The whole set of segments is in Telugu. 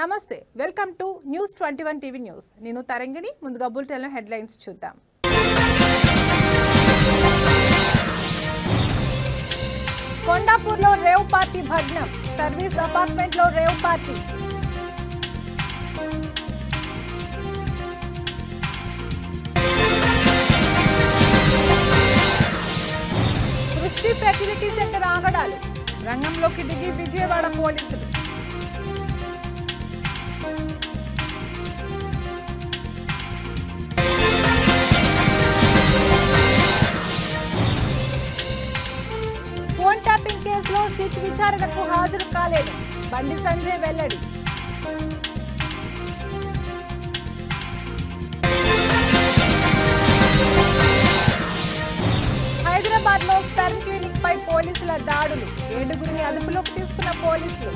నమస్తే, welcome to news 21 TV news. నేను తరంగిణి. ముందుగా బులెటిన్లో హెడ్లైన్స్ చూద్దాం. కొండాపూర్లో రేవ్ పార్టీ భగ్నం. సర్వీస్ అపార్ట్మెంట్లో రేవ్ పార్టీ. సృష్టి ఫెర్టిలిటీ సెంటర్ ఆగడాలు. రంగంలోకి దిగి విజయవాడ పోలీసులు. ఫోన్ ట్యాపింగ్ కేసులో సిట్ విచారణకు హాజరు కాలేదు. బండి సంజయ్ వెల్లడి. హైదరాబాద్ లో స్పెర్మ్ క్లినిక్ పై పోలీసుల దాడులు. 7గురిని అదుపులోకి తీసుకున్న పోలీసులు.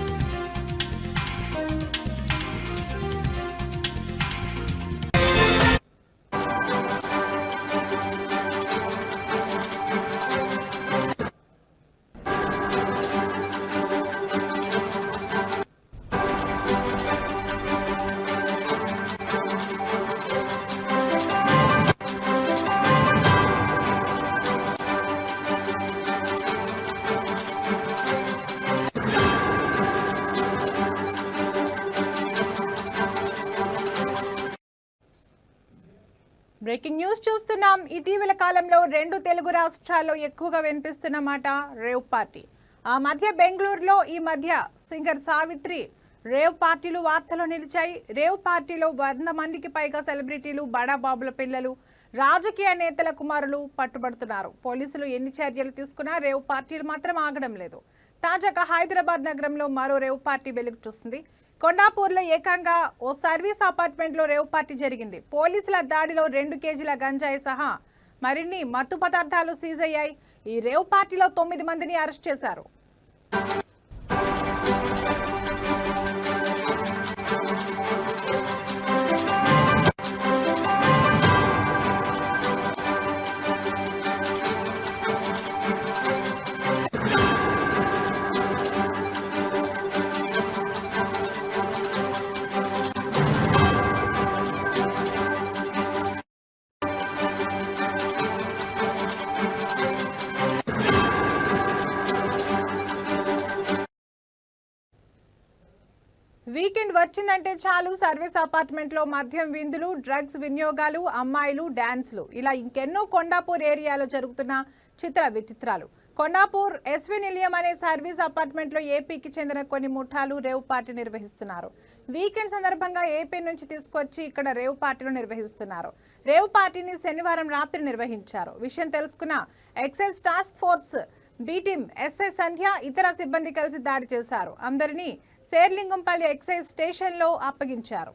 బ్రేకింగ్ న్యూస్ చూస్తున్నాం. ఇటీవల కాలంలో 2 తెలుగు రాష్ట్రాల్లో ఎక్కువగా వినిపిస్తున్న మాట రేవ్ పార్టీ. ఆ మధ్య బెంగళూరులో ఈ మధ్య సింగర్ సావిత్రి రేవ్ పార్టీలు వార్తలో నిలిచాయి. రేవ్ పార్టీలో 100 మందికి పైగా సెలబ్రిటీలు, బడాబాబుల పిల్లలు, రాజకీయ నేతల కుమారులు పట్టుబడుతున్నారు. పోలీసులు ఎన్ని చర్యలు తీసుకున్నా రేవ్ పార్టీలు మాత్రం ఆగడం లేదు. తాజాగా హైదరాబాద్ నగరంలో మరో రేవ్ పార్టీ వెలుగు చూస్తుంది. కొండాపూర్లో ఏకంగా ఓ సర్వీస్ అపార్ట్మెంట్లో రేవ్ పార్టీ జరిగింది. పోలీసుల దాడిలో 2 కేజీల గంజాయి సహా మరిన్ని మత్తు పదార్థాలు సీజ్ అయ్యాయి. ఈ రేవ్ పార్టీలో 9 మందిని అరెస్ట్ చేశారు. వీకెండ్ వచ్చిందంటే చాలు సర్వీస్ అపార్ట్మెంట్లో మద్యం విందులు, డ్రగ్స్ వినియోగాలు, అమ్మాయిలు, డాన్స్లు, ఇలా ఇంకెన్నో కొండాపూర్ ఏరియాలో జరుగుతున్న చిత్ర విచిత్రాలు. కొండాపూర్ ఎస్వి నిలయం అనే సర్వీస్ అపార్ట్మెంట్లో ఏపీకి చెందిన కొన్ని ముఠాలు రేవ్ పార్టీ నిర్వహిస్తున్నారు. వీకెండ్ సందర్భంగా ఏపీ నుంచి తీసుకొచ్చి ఇక్కడ రేవ్ పార్టీలు నిర్వహిస్తున్నారు. రేవ్ పార్టీని శనివారం రాత్రి నిర్వహించారు. విషయం తెలుసుకున్న excise task force B team SI Sandhya, ఇతర సిబ్బంది కలిసి దాడి చేశారు. అందరినీ శేర్లింగంపల్లి ఎక్సైజ్ స్టేషన్లో అప్పగించారు.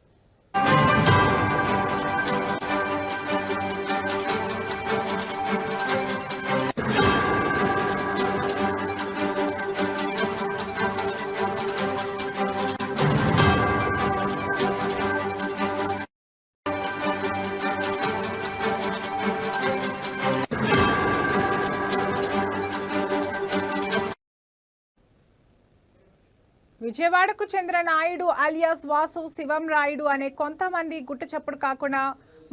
విజయవాడకు చెందిన నాయుడు అలియాస్ వాసు, శివం రాయుడు అనే కొంతమంది గుట్టు చప్పుడు కాకుండా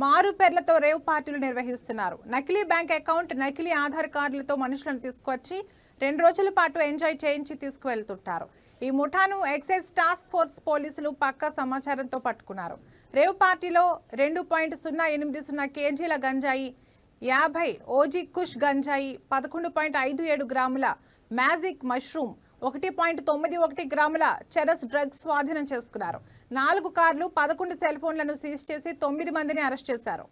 మారు పేర్లతో రేవ్ పార్టీలు నిర్వహిస్తున్నారు. నకిలీ బ్యాంక్ అకౌంట్, నకిలీ ఆధార్ కార్డులతో మనుషులను తీసుకొచ్చి 2 రోజుల పాటు ఎంజాయ్ చేయించి తీసుకువెళ్తుంటారు. ఈ ముఠాను ఎక్సైజ్ టాస్క్ ఫోర్స్ పోలీసులు పక్కా సమాచారంతో పట్టుకున్నారు. రేవ్ పార్టీలో 2.080 కేజీల గంజాయి, 50 ఓజీ కుష్ గంజాయి, 11.57 గ్రాముల మ్యాజిక్ మష్రూమ్, 1.91 గ్రాముల చెరస్ డ్రగ్స్ స్వాధీనం చేసుకున్నారు. 4 కార్లు, 11 సెల్ ఫోన్లను సీజ్ చేసి 9 మందిని అరెస్ట్ చేశారు.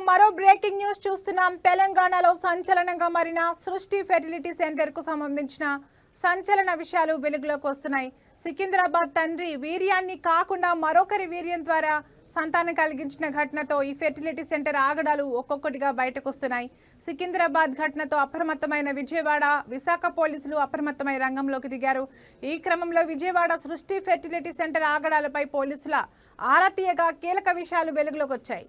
మరో బ్రేకింగ్ న్యూస్ చూస్తున్నాం. తెలంగాణలో సంచలనంగా మారిన సృష్టి ఫెర్టిలిటీ సెంటర్ కు సంబంధించిన సంచలన విషయాలు వెలుగులోకి వస్తున్నాయి. సికింద్రాబాద్ తండ్రి వీర్యాన్ని కాకుండా మరొకరి వీర్యం ద్వారా సంతానం కలిగించిన ఘటనతో ఈ ఫెర్టిలిటీ సెంటర్ ఆగడాలు ఒక్కొక్కటిగా బయటకు వస్తున్నాయి. సికింద్రాబాద్ ఘటనతో అప్రమత్తమైన విజయవాడ, విశాఖ పోలీసులు అప్రమత్తమై రంగంలోకి దిగారు. ఈ క్రమంలో విజయవాడ సృష్టి ఫెర్టిలిటీ సెంటర్ ఆగడాలపై పోలీసుల ఆరా తీయగా కీలక విషయాలు వెలుగులోకి వచ్చాయి.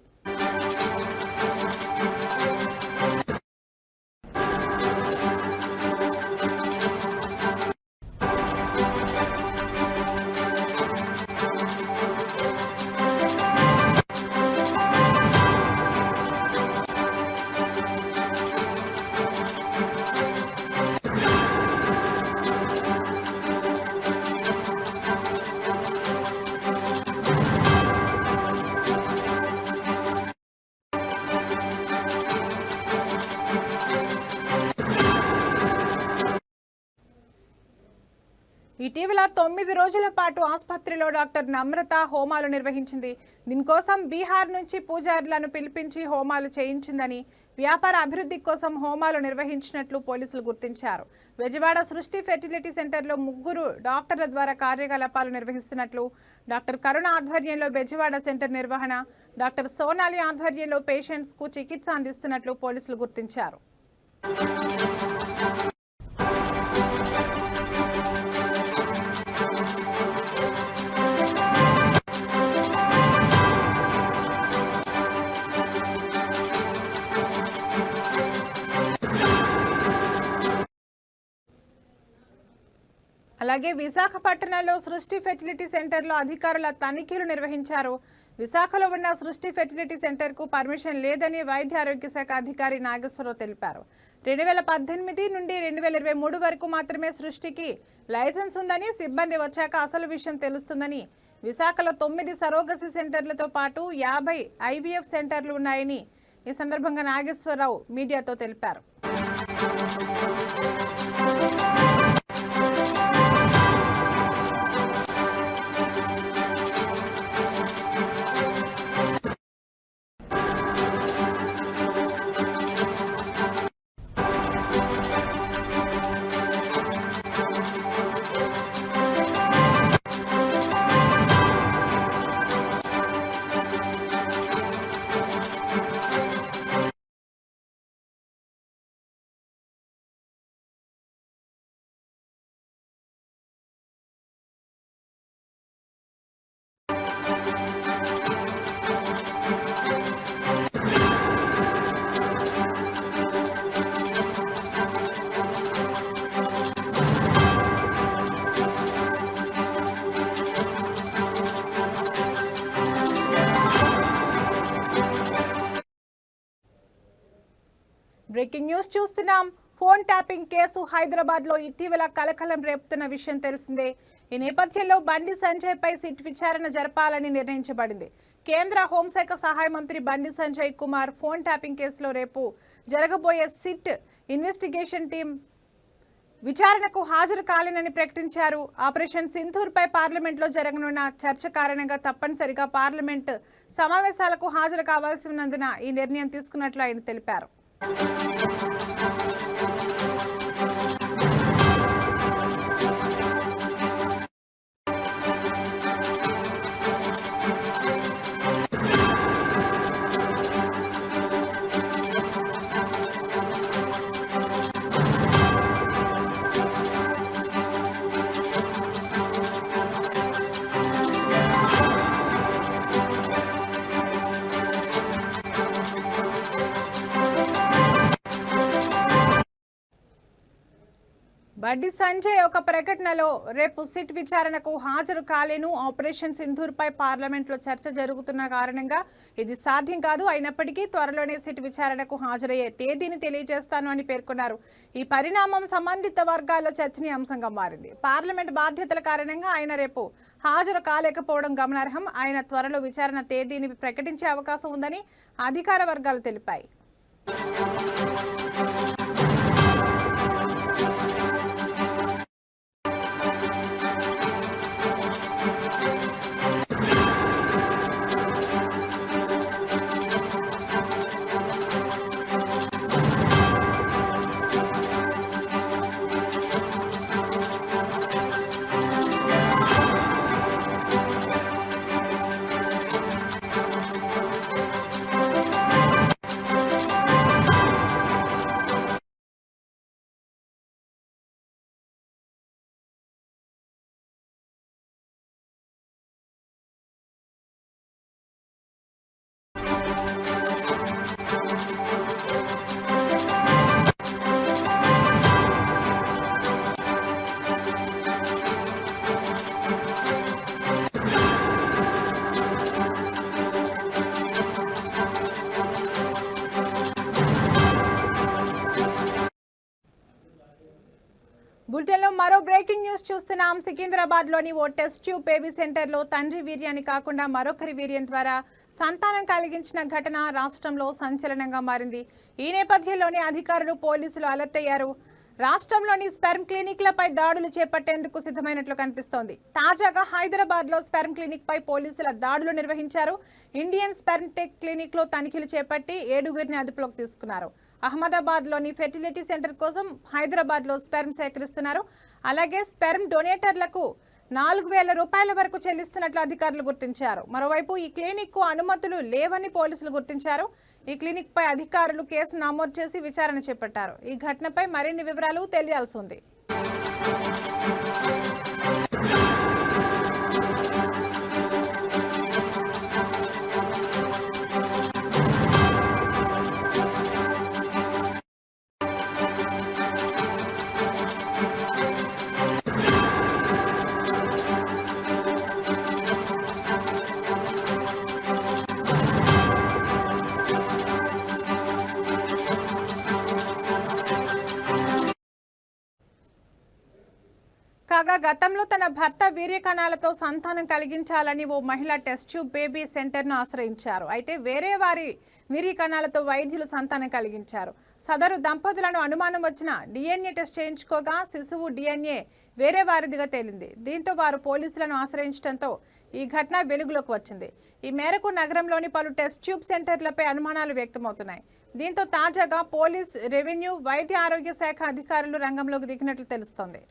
ఇటీవల 9 రోజుల పాటు ఆసుపత్రిలో డాక్టర్ నమ్రత హోమాలు నిర్వహించింది. దీనికోసం బీహార్ నుంచి పూజారులను పిలిపించి హోమాలు చేయించిందని, వ్యాపార అభివృద్ధి కోసం హోమాలు నిర్వహించినట్లు పోలీసులు గుర్తించారు. విజయవాడ సృష్టి ఫెర్టిలిటీ సెంటర్లో 3 డాక్టర్ల ద్వారా కార్యకలాపాలు నిర్వహిస్తున్నట్లు, డాక్టర్ కరుణ ఆధ్వర్యంలో బెజవాడ సెంటర్ నిర్వహణ, డాక్టర్ సోనాలి ఆధ్వర్యంలో పేషెంట్స్ కు చికిత్స అందిస్తున్నట్లు పోలీసులు గుర్తించారు. అలాగే విశాఖపట్నంలో సృష్టి ఫెర్టిలిటీ సెంటర్లో అధికారుల తనిఖీలు నిర్వహించారు. విశాఖలో ఉన్న సృష్టి ఫెర్టిలిటీ సెంటర్కు పర్మిషన్ లేదని వైద్య ఆరోగ్య శాఖ అధికారి నాగేశ్వరరావు తెలిపారు. 2018 నుండి 2023 వరకు మాత్రమే సృష్టికి లైసెన్స్ ఉందని, సిబ్బంది వచ్చాక అసలు విషయం తెలుస్తుందని, విశాఖలో 9 సరోగసి సెంటర్లతో పాటు 50 IVF సెంటర్లు ఉన్నాయని ఈ సందర్భంగా నాగేశ్వరరావు మీడియాతో తెలిపారు. బ్రేకింగ్ న్యూస్ చూస్తున్నాం. ఫోన్ ట్యాపింగ్ కేసు హైదరాబాద్ లో ఇటీవల కలకలం రేపుతున్న విషయం తెలిసిందే. ఈ నేపథ్యంలో బండి సంజయ్ పై సిట్ విచారణ జరపాలని నిర్ణయించబడింది. కేంద్ర హోంశాఖ సహాయ మంత్రి బండి సంజయ్ కుమార్ ఫోన్ ట్యాపింగ్ కేసులో రేపు జరగబోయే సిట్ ఇన్వెస్టిగేషన్ టీం విచారణకు హాజరు కాలేనని ప్రకటించారు. ఆపరేషన్ సింధూర్ పై పార్లమెంట్లో జరగనున్న చర్చ కారణంగా తప్పనిసరిగా పార్లమెంట్ సమావేశాలకు హాజరు కావాల్సి ఉన్నందున ఈ నిర్ణయం తీసుకున్నట్లు ఆయన తెలిపారు. బండి సంజయ్ ఒక ప్రకటనలో రేపు సిట్ విచారణకు హాజరు కాలేను, ఆపరేషన్ సింధూర్ పై పార్లమెంట్లో చర్చ జరుగుతున్న కారణంగా ఇది సాధ్యం కాదు, అయినప్పటికీ త్వరలోనే సిట్ విచారణకు హాజరయ్యే తేదీని తెలియజేస్తాను అని పేర్కొన్నారు. ఈ పరిణామం సంబంధిత వర్గాల్లో చర్చనీయాంశంగా మారింది. పార్లమెంట్ బాధ్యతల కారణంగా ఆయన రేపు హాజరు కాలేకపోవడం గమనార్హం. ఆయన త్వరలో విచారణ తేదీని ప్రకటించే అవకాశం ఉందని అధికార వర్గాలు తెలిపాయి. బులెటిన్లో మరో బ్రేకింగ్ న్యూస్ చూస్తున్నాం. సికింద్రాబాద్ లోని ఓ టెస్ట్ ట్యూబ్ బేబీ సెంటర్ లో తండ్రి వీర్యాన్ని కాకుండా మరొకరి వీర్యం ద్వారా సంతానం కలిగించిన ఘటన రాష్ట్రంలో సంచలనంగా మారింది. ఈ నేపథ్యంలోనే అధికారులు పోలీసులు అలర్ట్ అయ్యారు. రాష్ట్రంలోని స్పెర్మ్ క్లినిక్లపై దాడులు చేపట్టేందుకు సిద్ధమైనట్లు కనిపిస్తోంది. తాజాగా హైదరాబాద్ లో స్పెర్మ్ క్లినిక్ పై పోలీసుల దాడులు నిర్వహించారు. ఇండియన్ స్పెర్మ్ టెక్ క్లినిక్ లో తనిఖీలు చేపట్టి 7గురిని అదుపులోకి తీసుకున్నారు. అహ్మదాబాద్ లోని ఫెర్టిలిటీ సెంటర్ కోసం హైదరాబాద్ లో స్పెర్మ్ సేకరిస్తున్నారు. అలాగే స్పెర్మ్ డొనేటర్లకు 4,000 రూపాయల వరకు చెల్లిస్తున్నట్లు అధికారులు గుర్తించారు. మరోవైపు ఈ క్లినిక్ కు అనుమతులు లేవని పోలీసులు గుర్తించారు. ఈ క్లినిక్ పై అధికారులు కేసు నమోదు చేసి విచారణ చేపట్టారు. ఈ ఘటనపై మరిన్ని వివరాలు తెలియాల్సి ఉంది. కాగా గతంలో తన భర్త వీర్య కణాలతో సంతానం కలిగించాలని ఓ మహిళ టెస్ట్ ట్యూబ్ బేబీ సెంటర్ను ఆశ్రయించారు. అయితే వేరే వారి వీర్య కణాలతో వైద్యులు సంతానం కలిగించారు. సదరు దంపతులను అనుమానం వచ్చిన DNA టెస్ట్ చేయించుకోగా శిశువు DNA వేరే వారిదిగా తేలింది. దీంతో వారు పోలీసులను ఆశ్రయించడంతో ఈ ఘటన వెలుగులోకి వచ్చింది. ఈ మేరకు నగరంలోని పలు టెస్ట్ ట్యూబ్ సెంటర్లపై అనుమానాలు వ్యక్తమవుతున్నాయి. దీంతో తాజాగా పోలీస్, రెవెన్యూ, వైద్య ఆరోగ్య శాఖ అధికారులు రంగంలోకి దిగినట్లు తెలుస్తోంది.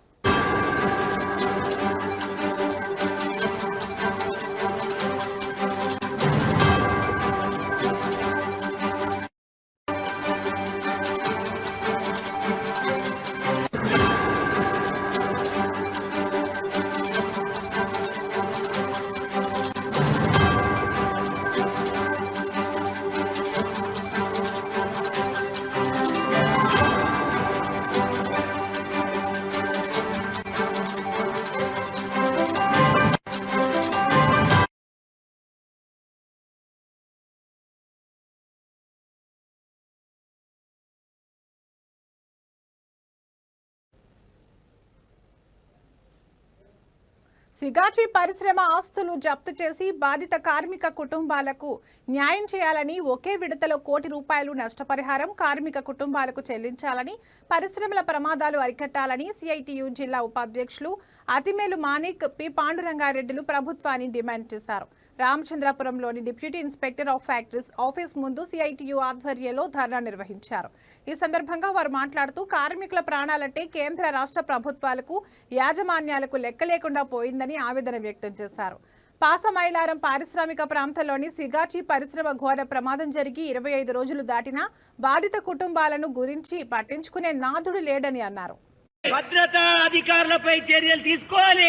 సిగాచి పరిశ్రమ ఆస్తులు జప్తు చేసి బాధిత కార్మిక కుటుంబాలకు న్యాయం చేయాలని, ఒకే విడతలో ₹1 కోటి నష్టపరిహారం కార్మిక కుటుంబాలకు చెల్లించాలని, పరిశ్రమల ప్రమాదాలు అరికట్టాలని సిఐటియు జిల్లా ఉపాధ్యక్షులు అతిమేలు మాణిక్, పి పాండురంగారెడ్డిలు ప్రభుత్వాన్ని డిమాండ్ చేశారు. రామచంద్రాపురంలోని deputy inspector of factories office ముందు సిఐటియు ఆధ్వర్యంలో ధర్నా నిర్వహించారు. ఈ సందర్భంగా వారు మాట్లాడుతూ కార్మికుల ప్రాణాలంటే కేంద్ర రాష్ట్ర ప్రభుత్వాలకు, యాజమాన్యాలకు లెక్క లేకుండా పోయిందని ఆవేదన వ్యక్తం చేశారు. పాసమైలారం పారిశ్రామిక ప్రాంతంలోని సిగాచి పరిశ్రమ ఘోర ప్రమాదం జరిగి 25 రోజులు దాటినా బాధిత కుటుంబాలను గురించి పట్టించుకునే నాథుడు లేడని అన్నారు. భద్రతా అధికారులపై చర్యలు తీసుకోవాలి.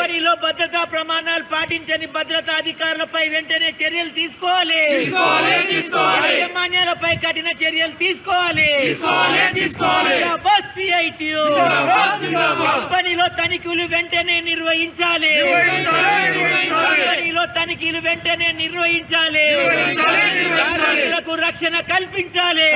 పనిలో భద్రతా ప్రమాణాలు పాటించని భద్రతా అధికారులపై వెంటనే చర్యలు తీసుకోవాలి. యాజమాన్యాలపై కఠిన చర్యలు తీసుకోవాలి. పనిలో తనిఖీలు వెంటనే నిర్వహించాలి. పనిలో తనిఖీలు వెంటనే నిర్వహించాలి. రక్షణ కల్పించాలి.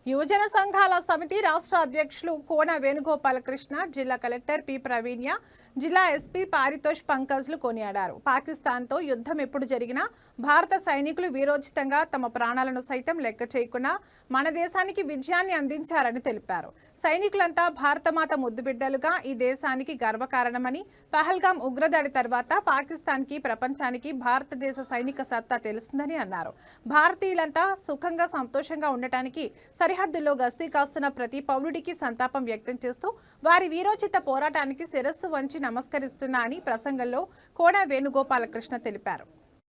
యువజన సంఘాల సమితి రాష్ట్ర అధ్యక్షులు కోన వేణుగోపాలకృష్ణ, జిల్లా కలెక్టర్ పి ప్రవీణ్య, జిల్లా ఎస్పీ పారితోష్ పంకజ్లు కొనియాడారు. పాకిస్తాన్తో యుద్ధం ఎప్పుడు జరిగినా భారత సైనికులు వీరోచితంగా తమ ప్రాణాలను సైతం లెక్క చేయకుండా మన దేశానికి విజయాన్ని అందించారని తెలిపారు. సైనికులంతా భారతమాత ముద్దుబిడ్డలుగా ఈ దేశానికి గర్వకారణమని, పహల్గాం ఉగ్రదాడి తర్వాత పాకిస్తాన్కి, ప్రపంచానికి భారతదేశ సైనిక సత్తా తెలుస్తుందని అన్నారు. భారతీయులంతా సుఖంగా, సంతోషంగా ఉండటానికి సరిహద్దుల్లో గస్తీ కాస్తున్న ప్రతి పౌరుడికి సంతాపం వ్యక్తం చేస్తూ వారి వీరోచిత పోరాటానికి శిరస్సు వంచి నమస్కరిస్తున్నా అని ప్రసంగంలో కోన వేణుగోపాలకృష్ణ తెలిపారు.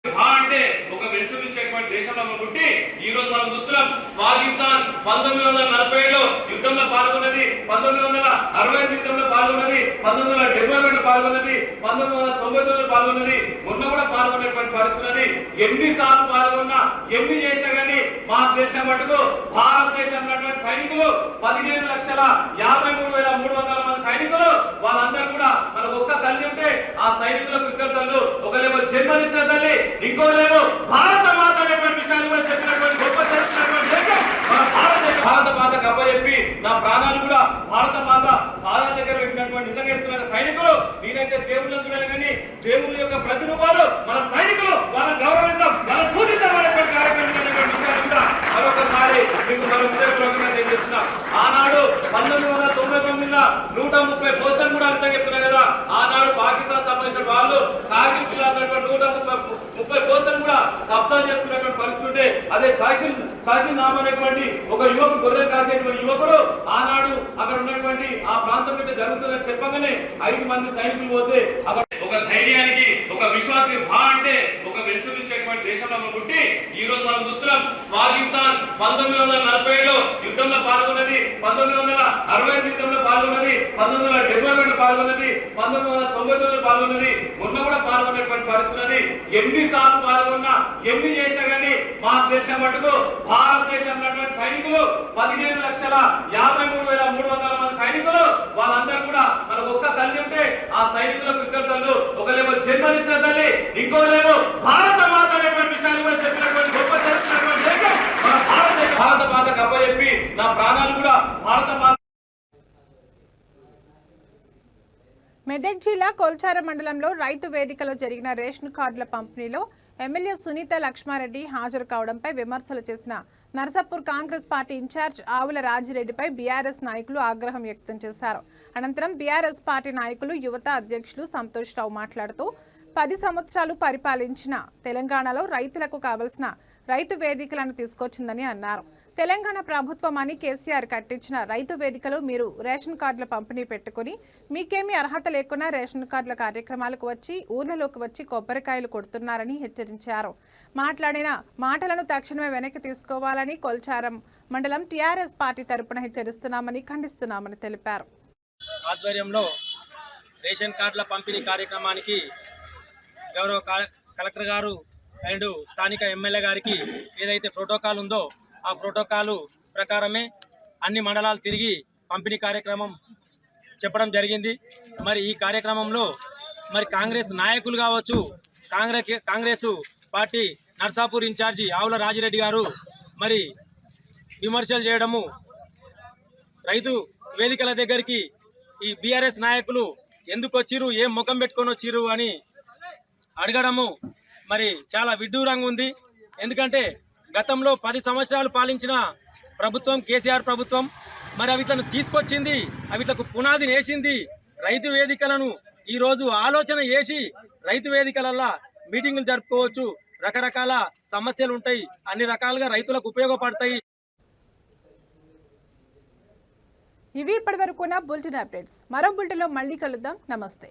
అంటే ఒక వెలుగునిచ్చేటువంటి దేశంలో పుట్టి ఈ రోజు మనం చూస్తున్నాం. పాకిస్తాన్ 1940లో యుద్ధంలో పాల్గొన్నది, 1968 యుద్ధంలో పాల్గొన్నది, 1972 పాల్గొన్నది, 1999 పాల్గొన్నది, మొన్న కూడా పాల్గొనేటువంటి పరిస్థితి. ఎన్నిసార్లు పాల్గొన్నా, ఎన్ని చేసినా కానీ మా దేశం మటుకు భారతదేశం ఉన్నటువంటి సైనికులు 15,53,300 మంది సైనికులు, వాళ్ళందరూ కూడా మనకు ఒక్క తల్లి ఉంటే ఆ సైనికులకు ఇద్దరు తల్లు, ఒకలేమో జన్మనిచ్చిన తల్లి, ఇంకోలేమో భారత మాత అనేటువంటి విషయాలు చెప్పినటువంటి గొప్ప చరిత్ర నా ప్రాణాలు కూడా భారత మాత పాదాల దగ్గర పెట్టినటువంటి నిజంగా చెప్తున్న సైనికులు, నేనైతే దేవుళ్ళని చూడాలి కానీ దేవుళ్ళ యొక్క ప్రతిరూపాలు మన సైనికులు, వాళ్ళని గౌరవిస్తాం, వాళ్ళని పూజిస్తాం అనేటువంటి కార్యక్రమం విషయాన్ని కూడా మరొకసారి మీకు మన హృదయపూర్వకంగా తెలియజేస్తున్నాం. ఆనాడు 1999లో 130 పోస్టులు కూడా నిజంగా చెప్తున్నా కదా, ఆనాడు పాకిస్తాన్ సంబంధించిన వాళ్ళు కార్గిల్ జిల్లాలో 130 పోస్టులు కూడా కబ్జా చేసుకున్నటువంటి పరిస్థితి ఉంటే, అదే కాశీ నామ్ అనేటువంటి ఒక యువకుడు, గొర్రె కాసేటువంటి యువకుడు ఆనాడు అక్కడ ఉన్నటువంటి ఆ ప్రాంతం మీద జరుగుతుందని చెప్పగానే 5 మంది సైనికులు పోతే అక్కడ ఒక ధైర్యానికి, ఒక విశ్వాసానికి అంటే ఒక వెలుతురిచ్చేటువంటి దేశంలో మనం పుట్టి ఈ రోజు మనం చూస్తున్నాం. పాకిస్తాన్ 1947లో యుద్ధంలో పాల్గొన్నది, 1968 యుద్ధంలో పాల్గొన్నది, 1972 పాల్గొన్నది, 1999 పాల్గొన్నది, మొన్న కూడా పాల్గొన్నటువంటి పరిస్థితి. ఎన్ని సార్లు పాల్గొన్నా, ఎన్ని చేసినా కానీ మా దేశం మటుకు భారతదేశం ఉన్నటువంటి సైనికులు 15,53,300 మంది సైనికులు, వాళ్ళందరూ కూడా మనకు ఒక్క తల్లి ఉంటే ఆ సైనికులకు ఇద్దరు తల్లు, ఒకలేమో జన్మనిచ్చిన తల్లి, ఇంకోలేమో భారత మాత అనేటువంటి విషయాన్ని కూడా చెప్పినటువంటి గొప్ప చరిత్రటువంటి దేశం మన భారతదేశం. భారత మాతకు అప్పచెప్పి నా ప్రాణాలు కూడా భారత మాత. మెదక్ జిల్లా కొల్చార మండలంలో రైతు వేదికలో జరిగిన రేషన్ కార్డుల పంపిణీలో ఎమ్మెల్యే సునీత లక్ష్మారెడ్డి హాజరు కావడంపై విమర్శలు చేసిన నర్సాపూర్ కాంగ్రెస్ పార్టీ ఇన్ఛార్జ్ ఆవుల రాజిరెడ్డిపై బీఆర్ఎస్ నాయకులు ఆగ్రహం వ్యక్తం చేశారు. అనంతరం బీఆర్ఎస్ పార్టీ నాయకులు, యువత అధ్యక్షులు సంతోష్ రావు మాట్లాడుతూ 10 సంవత్సరాలు పరిపాలించిన తెలంగాణలో రైతులకు కావలసిన రైతు వేదికలను తీసుకొచ్చిందని అన్నారు. తెలంగాణ ప్రభుత్వం అని కేసీఆర్ కట్టించిన రైతు వేదికలో మీరు రేషన్ కార్డుల పంపిణీ పెట్టుకుని మీకేమీ అర్హత లేకుండా రేషన్ కార్డుల కార్యక్రమాలకు వచ్చి ఊర్లలోకి వచ్చి కొబ్బరికాయలు కొడుతున్నారని హెచ్చరించారు. మాట్లాడిన మాటలను తక్షణమే వెనక్కి తీసుకోవాలని కొల్చారం మండలం టీఆర్ఎస్ పార్టీ తరపున హెచ్చరిస్తున్నామని, ఖండిస్తున్నామని తెలిపారు. ఆధ్వర్యంలో రేషన్ కార్డుల పంపిణీ కార్యక్రమానికి గౌరవ కలెక్టర్ గారు అండ్ స్థానిక ఎమ్మెల్యే గారికి ఏదైతే ప్రోటోకాల్ ఉందో ఆ ప్రోటోకాల్ ప్రకారమే అన్ని మండలాలు తిరిగి పంపిణీ కార్యక్రమం చెప్పడం జరిగింది. మరి ఈ కార్యక్రమంలో మరి కాంగ్రెస్ నాయకులు కావచ్చు, కాంగ్రెస్ పార్టీ నర్సాపూర్ ఇన్ఛార్జి ఆవుల రాజిరెడ్డి గారు మరి విమర్శలు చేయడము, రైతు వేదికల దగ్గరికి ఈ బీఆర్ఎస్ నాయకులు ఎందుకు వచ్చిర్రు, ఏం ముఖం పెట్టుకొని వచ్చిర్రు అని అడగడము మరి చాలా విడ్డూరంగా ఉంది. ఎందుకంటే గతంలో 10 సంవత్సరాలు పాలించిన ప్రభుత్వం కేసీఆర్ ప్రభుత్వం మరి అవిట్లను తీసుకొచ్చింది, అవిట్లకు పునాది వేసింది. రైతు వేదికలను ఈరోజు ఆలోచన చేసి రైతు వేదికలల్లా మీటింగులు జరుపుకోవచ్చు, రకరకాల సమస్యలు ఉంటాయి, అన్ని రకాలుగా రైతులకు ఉపయోగపడతాయి. ఇవి ఇప్పటివరకున్న బులెటిన్ అప్డేట్స్. మరో బులెటిన్లో మళ్ళీ కలుద్దాం. నమస్తే.